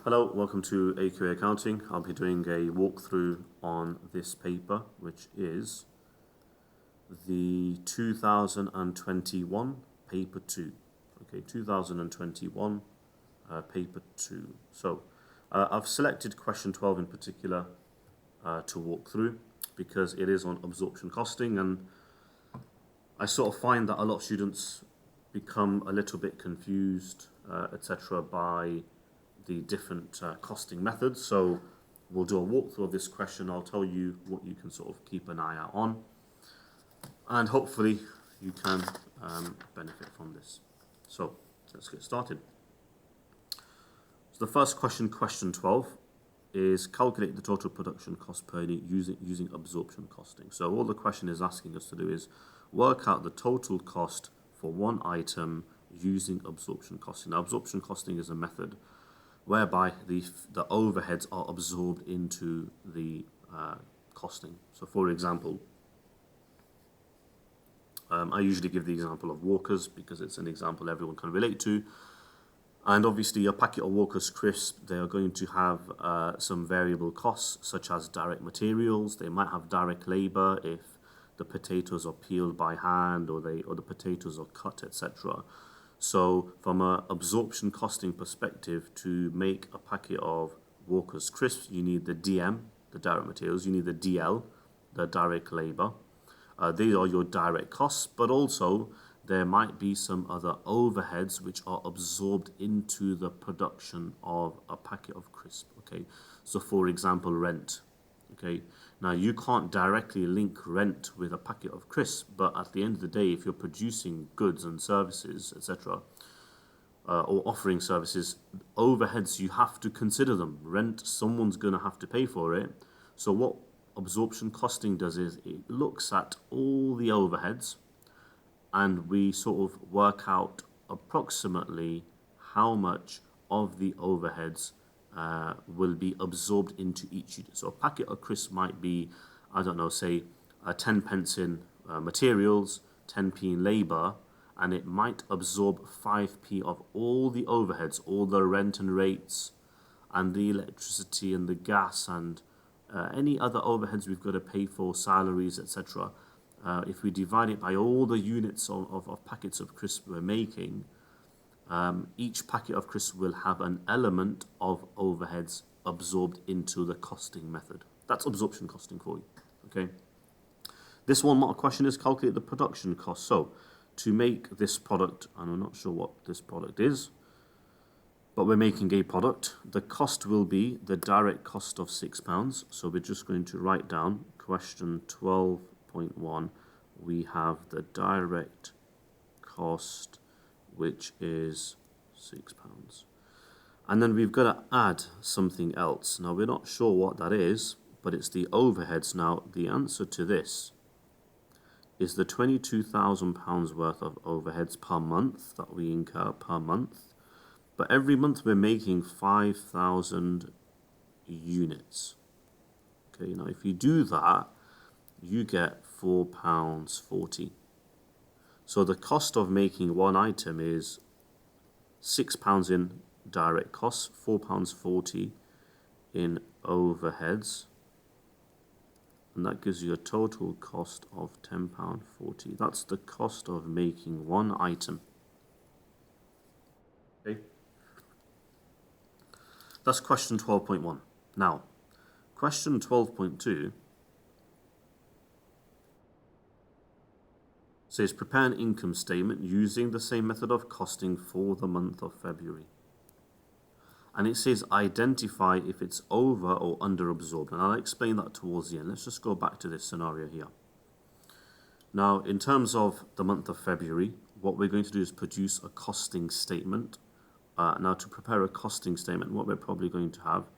Hello, welcome to AQA Accounting. I'll be doing a walkthrough on this paper, which is the 2021 paper 2. Okay, 2021 paper 2. So I've selected question 12 in particular to walk through because it is on absorption costing, and I sort of find that a lot of students become a little bit confused, etc., by the different costing methods. So we'll do a walkthrough of this question. I'll tell you what you can sort of keep an eye out on, and hopefully you can benefit from this. So let's get started. So the first question, question 12, is calculate the total production cost per unit using absorption costing. So all the question is asking us to do is work out the total cost for one item using absorption costing. Now, absorption costing is a method whereby the overheads are absorbed into the costing. So for example, I usually give the example of Walkers because it's an example everyone can relate to. And obviously a packet of Walker's crisp, they are going to have some variable costs such as direct materials. They might have direct labor if the potatoes are peeled by hand or the potatoes are cut, etc. So from an absorption costing perspective, to make a packet of Walker's crisps, you need the DM, the direct materials, you need the DL, the direct labor. These are your direct costs, but also there might be some other overheads which are absorbed into the production of a packet of crisp. Okay, so for example, rent. Okay, now you can't directly link rent with a packet of crisp, but at the end of the day, if you're producing goods and services, etc., or offering services, overheads, you have to consider them. Rent, someone's going to have to pay for it. So what absorption costing does is it looks at all the overheads, and we sort of work out approximately how much of the overheads will be absorbed into each unit. So a packet of crisps might be, I don't know, say 10 pence in materials, 10p in labour, and it might absorb 5p of all the overheads, all the rent and rates, and the electricity and the gas, and any other overheads we've got to pay for, salaries, etc. If we divide it by all the units of packets of crisps we're making, each packet of crisps will have an element of overheads absorbed into the costing method. That's absorption costing for you. Okay. This one mark question is calculate the production cost. So to make this product, and I'm not sure what this product is, but we're making a product, the cost will be the direct cost of £6. So we're just going to write down question 12.1. We have the direct cost, which is £6. And then we've got to add something else. Now, we're not sure what that is, but it's the overheads. Now, the answer to this is the £22,000 worth of overheads per month that we incur per month. But every month we're making 5,000 units. Okay, now if you do that, you get £4.40. So the cost of making one item is £6 in direct costs, £4.40 in overheads, and that gives you a total cost of £10.40. That's the cost of making one item. Okay. That's question 12.1. Now, question 12.2 says prepare an income statement using the same method of costing for the month of February. And it says identify if it's over or under absorbed. And I'll explain that towards the end. Let's just go back to this scenario here. Now, in terms of the month of February, what we're going to do is produce a costing statement. Now, to prepare a costing statement, what we're probably going to have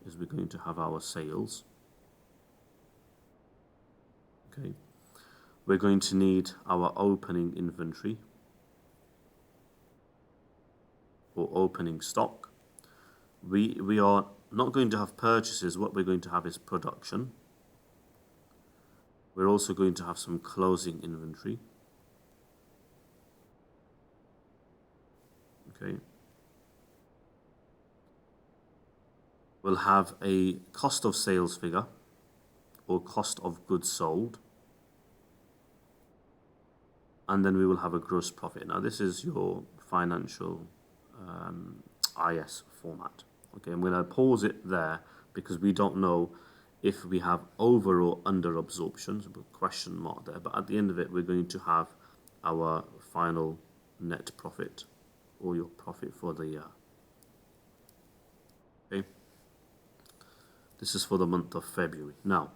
is we're going to have our sales. Okay. We're going to need our opening inventory or opening stock. We are not going to have purchases. What we're going to have is production. We're also going to have some closing inventory. Okay. We'll have a cost of sales figure or cost of goods sold, and then we will have a gross profit. Now this is your financial IS format. Okay, I'm going to pause it there because we don't know if we have over or under absorption, so a question mark there, but at the end of it we're going to have our final net profit or your profit for the year. Okay, this is for the month of February. Now,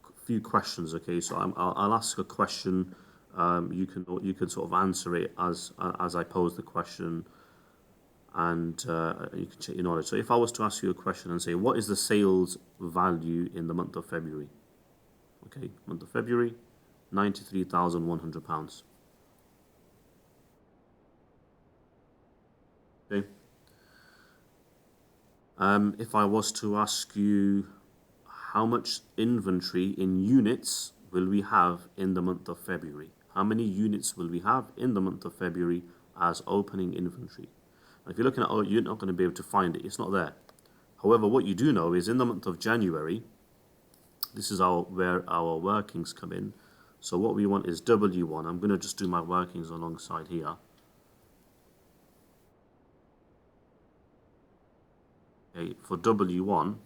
a few questions. Okay, so I'll ask a question. You can sort of answer it as I pose the question, and you can check your knowledge. So if I was to ask you a question and say, what is the sales value in the month of February? Okay, month of February, £93,100. Okay. If I was to ask you how much inventory in units will we have in the month of February? How many units will we have in the month of February as opening inventory? If you're looking at, oh, you're not going to be able to find it. It's not there. However, what you do know is in the month of January, this is where our workings come in. So what we want is W1. I'm going to just do my workings alongside here. Okay, for W1,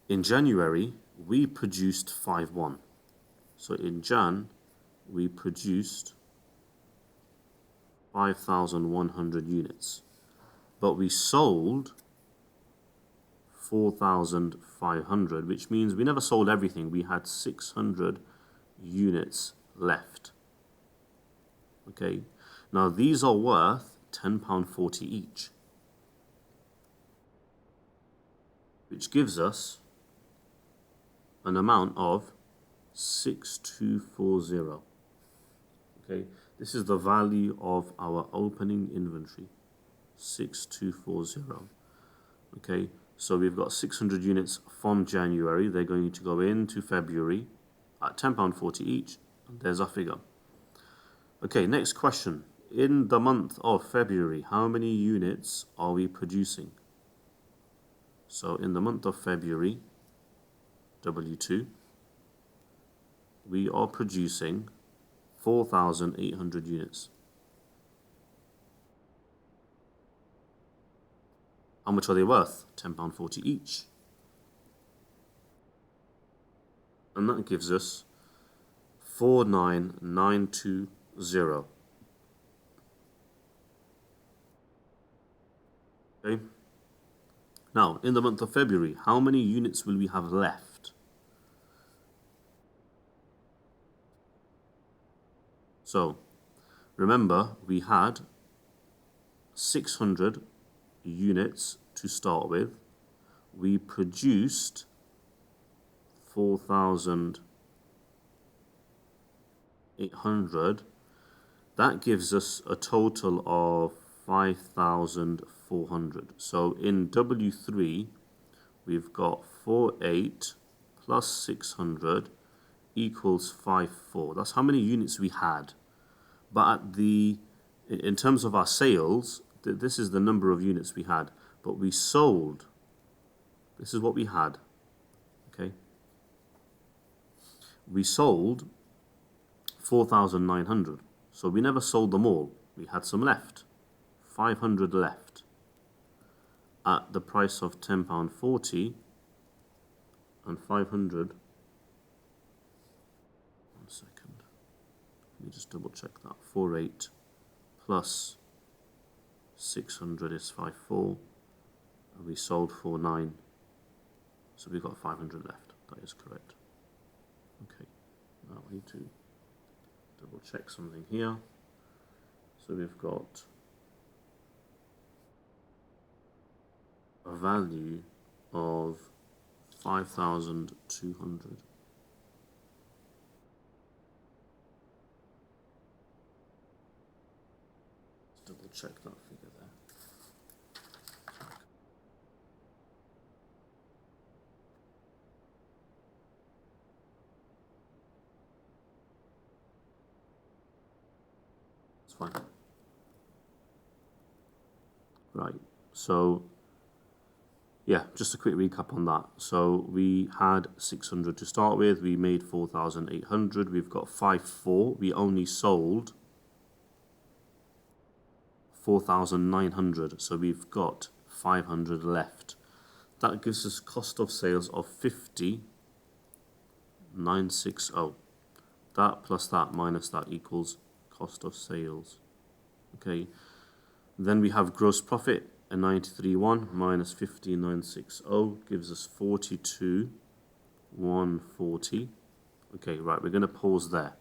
in January, we produced 5.1. So in Jan, we produced 5,100 units, but we sold 4,500, which means we never sold everything. We had 600 units left. Okay, now these are worth £10.40 each, which gives us an amount of 6240. Okay, this is the value of our opening inventory, 6240. Okay, so we've got 600 units from January. They're going to go into February at £10.40 each. And there's our figure. Okay, next question. In the month of February, how many units are we producing? So in the month of February, W2, we are producing 4,800 units. How much are they worth? £10.40 each. And that gives us 49920. Okay. Now, in the month of February, how many units will we have left? So, remember, we had 600 units to start with. We produced 4,800. That gives us a total of 5,400. So in W3, we've got 48 plus 600 equals 54. That's how many units we had. But in terms of our sales, this is the number of units we had. But we sold, this is what we had. Okay. We sold 4,900. So we never sold them all. We had some left. 500 left. At the price of £10.40 and 500. 1 second. Let me just double check that. 48 plus 600 is 54. And we sold 49. So we've got 500 left. That is correct. Okay. Now we need to double check something here. So we've got a value of 5,200. Let's double check that figure there. It's fine. Right. So yeah, just a quick recap on that. So we had 600 to start with. We made 4,800. We've got 54. We only sold 4,900. So we've got 500 left. That gives us cost of sales of 50,960. That plus that minus that equals cost of sales. Okay. Then we have gross profit, a 93.1 minus 50,960 gives us 42,140. Okay, right, we're going to pause there.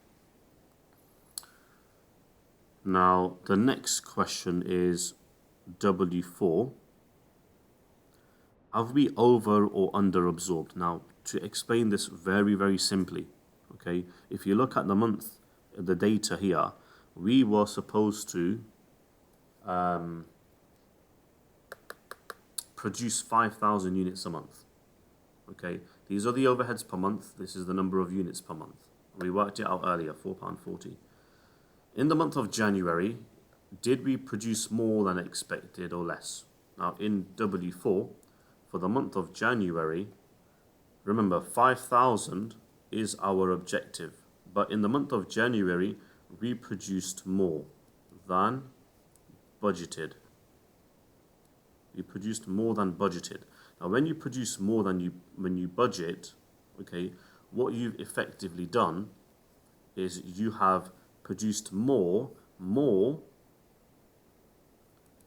Now, the next question is W4. Have we over or under absorbed? Now, to explain this very, very simply, okay, if you look at the month, the data here, we were supposed to produce 5,000 units a month. Okay, these are the overheads per month. This is the number of units per month. We worked it out earlier, £4.40. In the month of January, did we produce more than expected or less? Now in W4, for the month of January, remember 5,000 is our objective. But in the month of January, we produced more than budgeted. You produced more than budgeted. Now, when you produce more than when you budget, okay, what you've effectively done is you have produced more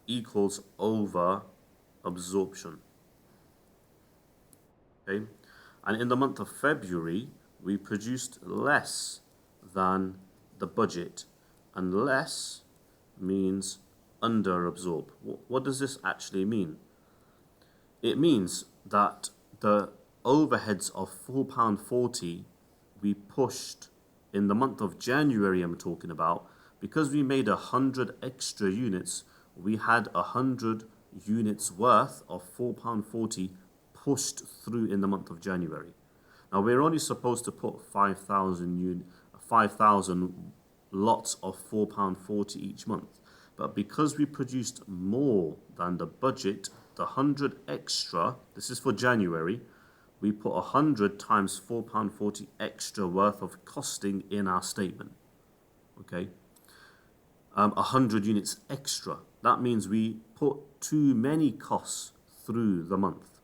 equals over absorption. Okay, and in the month of February, we produced less than the budget, and less means under absorb. What does this actually mean? It means that the overheads of £4.40 we pushed in the month of January, I'm talking about, because we made 100 extra units, we had 100 units worth of £4.40 pushed through in the month of January. Now we're only supposed to put 5,000 lots of £4.40 each month. But because we produced more than the budget, the 100 extra, this is for January, we put 100 times £4.40 extra worth of costing in our statement. Okay, 100 units extra. That means we put too many costs through the month.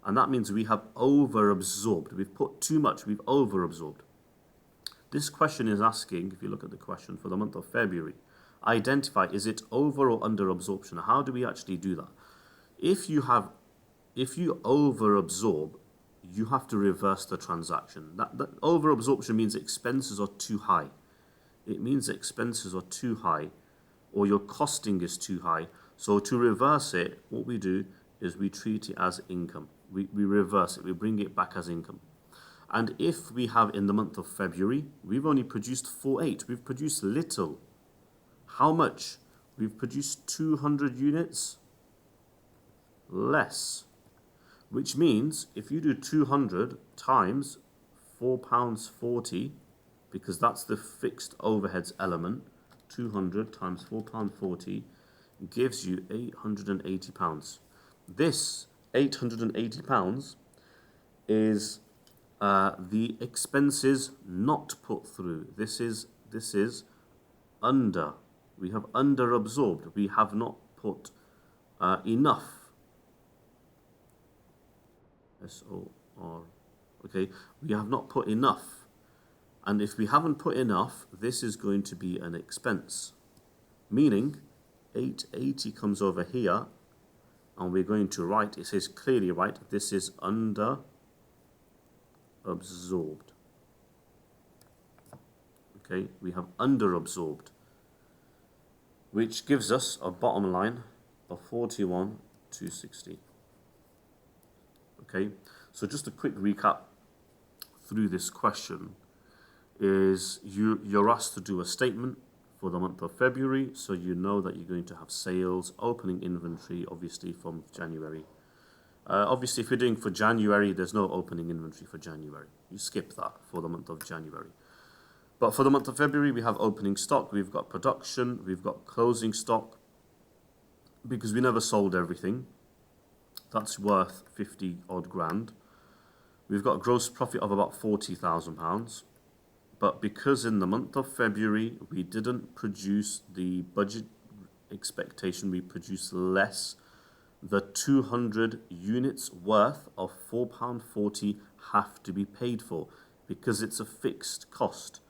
And that means we have over-absorbed. We've put too much, we've over-absorbed. This question is asking, if you look at the question for the month of February, identify, is it over or under absorption? How do we actually do that? If you over absorb, you have to reverse the transaction. That over absorption means expenses are too high. It means expenses are too high, or your costing is too high. So to reverse it, what we do is we treat it as income. We reverse it, we bring it back as income. And if we have in the month of February, we've only produced 4.8, we've produced little. How much? We've produced 200 units less, which means if you do 200 times £4.40, because that's the fixed overheads element, 200 times £4.40 gives you £880. This £880 is the expenses not put through. This is under. We have under absorbed. We have not put enough. S-O-R. Okay, we have not put enough. And if we haven't put enough, this is going to be an expense. Meaning, 880 comes over here, and we're going to write, it says clearly, right, this is under absorbed. Okay, we have under absorbed, which gives us a bottom line of 41,260. Okay, so just a quick recap through this question is you're asked to do a statement for the month of February, so you know that you're going to have sales, opening inventory, obviously from January. Obviously, if you're doing for January, there's no opening inventory for January. You skip that for the month of January. But for the month of February, we have opening stock, we've got production, we've got closing stock, because we never sold everything, that's worth 50 odd grand. We've got a gross profit of about £40,000. But because in the month of February we didn't produce the budget expectation, we produced less, the 200 units worth of £4.40 have to be paid for because it's a fixed cost.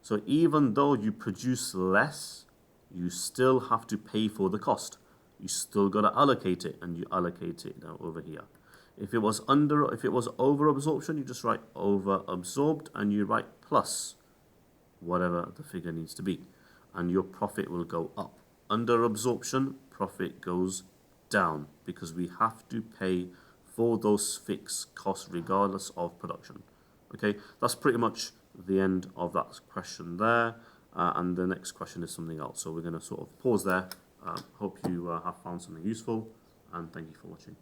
So even though you produce less, you still have to pay for the cost. You still got to allocate it, and you allocate it now over here. If it was over absorption, you just write over absorbed and you write plus whatever the figure needs to be, and your profit will go up. Under absorption, profit goes down because we have to pay for those fixed costs regardless of production. Okay, that's pretty much the end of that question there, and the next question is something else. So we're going to sort of pause there. Hope you have found something useful, and thank you for watching.